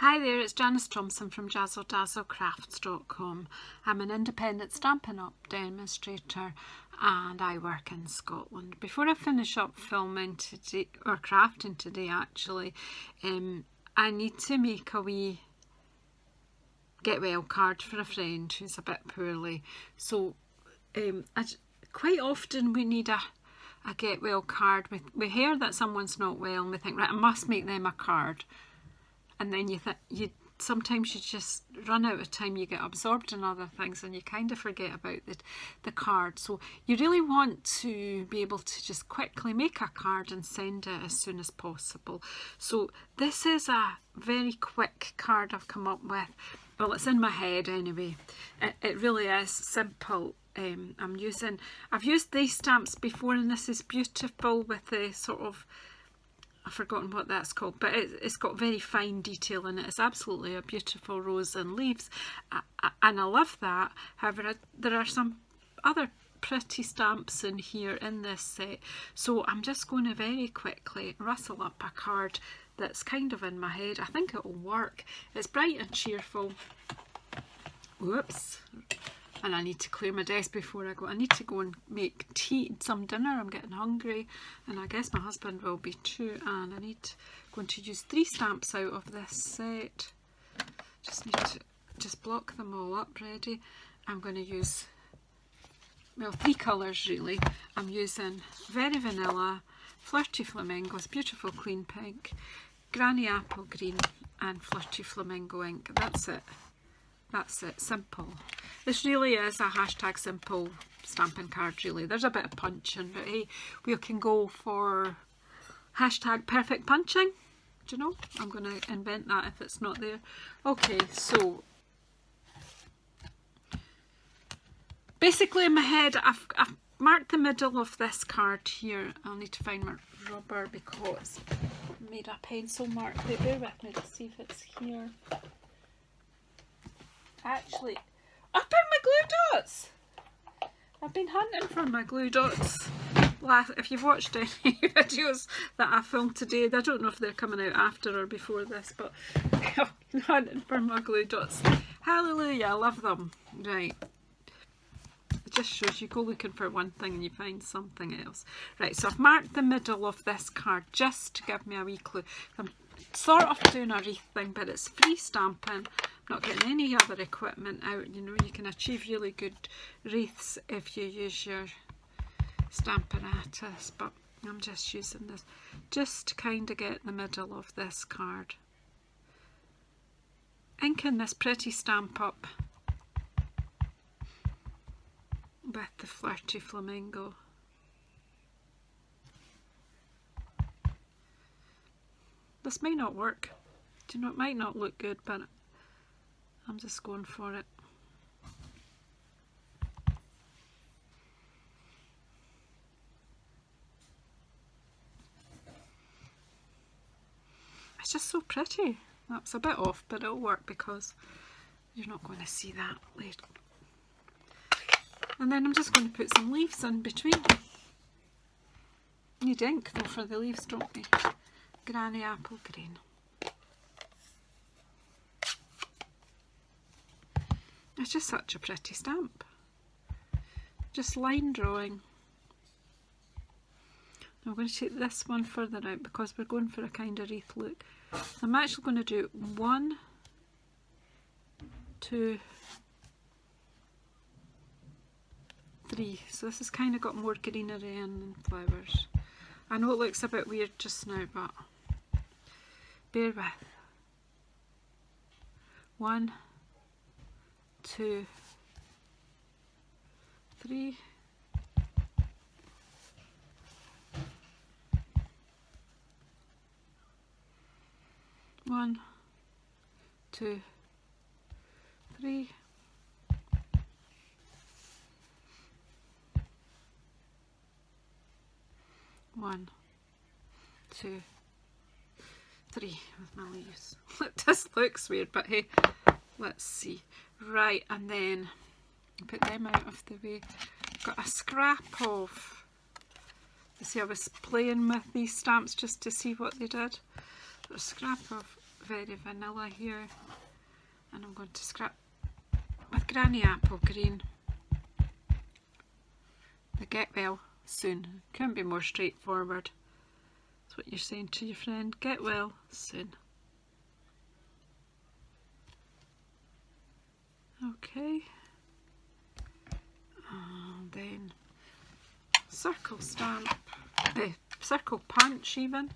Hi there, it's Janice Thompson from JazzleDazzleCrafts.com. I'm an independent Stampin' Up demonstrator and I work in Scotland. Before I finish up filming today, or crafting today actually, I need to make a wee get well card for a friend who's a bit poorly. So quite often we need a get well card. We hear that someone's not well and we think, right, I must make them a card. And then sometimes you just run out of time, you get absorbed in other things and you kind of forget about the card. So you really want to be able to just quickly make a card and send it as soon as possible. So this is a very quick card I've come up with. Well, it's in my head anyway. It really is simple. I've used these stamps before and this is beautiful with the sort of, I've forgotten what that's called, but it's got very fine detail in it. It's absolutely a beautiful rose and leaves, and I love that. However, there are some other pretty stamps in here in this set, so I'm just going to very quickly rustle up a card that's kind of in my head. I think it will work. It's bright and cheerful. Whoops. And I need to clear my desk before I go. I need to go and make some dinner. I'm getting hungry and I guess my husband will be too. And I need going to use 3 stamps out of this set. Just need to just block them all up ready. I'm going to use, well, 3 colours really. I'm using Very Vanilla, Flirty Flamingos, Beautiful Clean Pink, Granny Apple Green and Flirty Flamingo Ink. That's it. That's it, simple. This really is a hashtag simple stamping card really. There's a bit of punching, but hey, we can go for hashtag perfect punching. Do you know? I'm going to invent that if it's not there. Okay, so basically in my head I've marked the middle of this card here. I'll need to find my rubber because I made a pencil mark there. Bear with me to see if it's here. Actually, I found my glue dots! I've been hunting for my glue dots. If you've watched any videos that I filmed today, I don't know if they're coming out after or before this, but I've been hunting for my glue dots. Hallelujah, I love them. Right. It just shows you go looking for one thing and you find something else. Right, so I've marked the middle of this card just to give me a wee clue. I'm sort of doing a wreath thing, but it's free stamping. Not getting any other equipment out. You know, you can achieve really good wreaths if you use your Stampin' but I'm just using this just to kind of get the middle of this card. Inking this pretty Stamp Up with the Flirty Flamingo. This may not work. Do you know, it might not look good, but I'm just going for it. It's just so pretty. That's a bit off, but it'll work because you're not going to see that later. And then I'm just going to put some leaves in between. You need ink though for the leaves, don't you? Granny Apple Green. It's just such a pretty stamp. Just line drawing. I'm going to take this one further out because we're going for a kind of wreath look. I'm actually going to do 1, 2, 3. So this has kind of got more greenery and flowers. I know it looks a bit weird just now, but bear with. 1, 2, 3. 1, 2, 3. 1, 2, 3 with my leaves. This looks weird, but hey, let's see. Right, and then put them out of the way. Got a scrap of, you see I was playing with these stamps just to see what they did. A scrap of very vanilla here, and I'm going to scrap with Granny Apple Green. The get well soon. Couldn't be more straightforward. That's what you're saying to your friend. Get well soon. Okay. And then circle stamp. Circle punch even.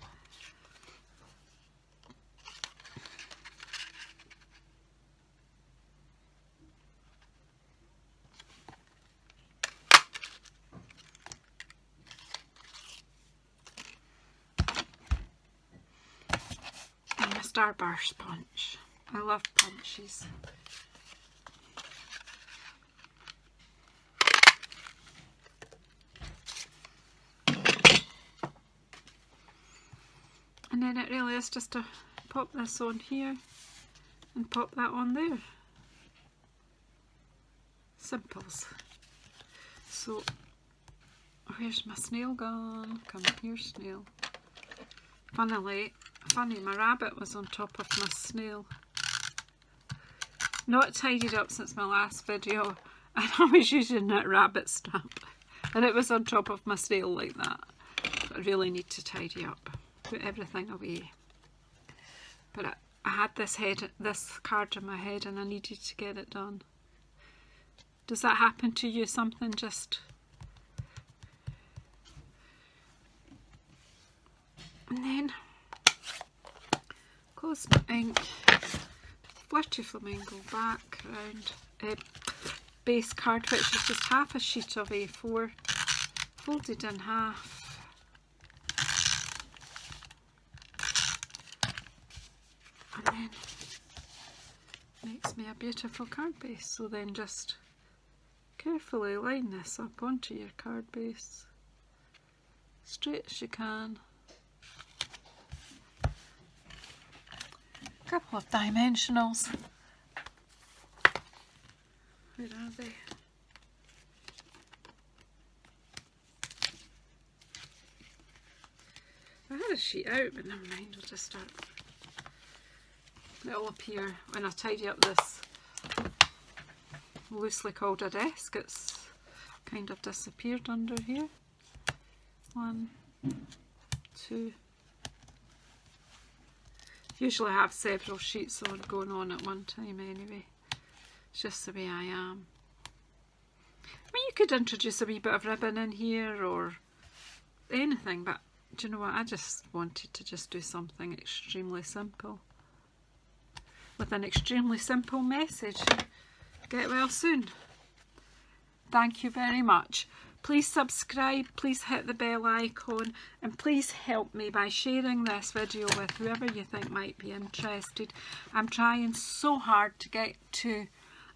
And a starburst punch. I love punches. And then it really is just to pop this on here and pop that on there. Simples. So, where's my snail gone? Come here, snail. Funny, my rabbit was on top of my snail. Not tidied up since my last video, and I was using that rabbit stamp. And it was on top of my snail like that. So I really need to tidy up. Put everything away. But I had this card in my head and I needed to get it done. Does that happen to you? Something just... And then close my ink, Flirty Flamingo background, base card, which is just half a sheet of A4 folded in half. And then makes me a beautiful card base. So then just carefully line this up onto your card base, straight as you can. A couple of dimensionals. Where are they? I had a sheet out, but never mind, I'll just start. It'll appear when I tidy up this loosely called a desk. It's kind of disappeared under here. 1, 2. Usually I have several sheets on going on at one time anyway. It's just the way I am. I mean, you could introduce a wee bit of ribbon in here or anything, but do you know what? I just wanted to just do something extremely simple. With an extremely simple message. Get well soon. Thank you very much. Please subscribe, please hit the bell icon, and please help me by sharing this video with whoever you think might be interested. I'm trying so hard to get to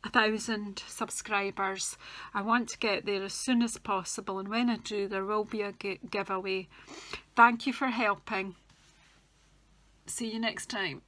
1,000 subscribers. I want to get there as soon as possible, and when I do, there will be a giveaway. Thank you for helping. See you next time.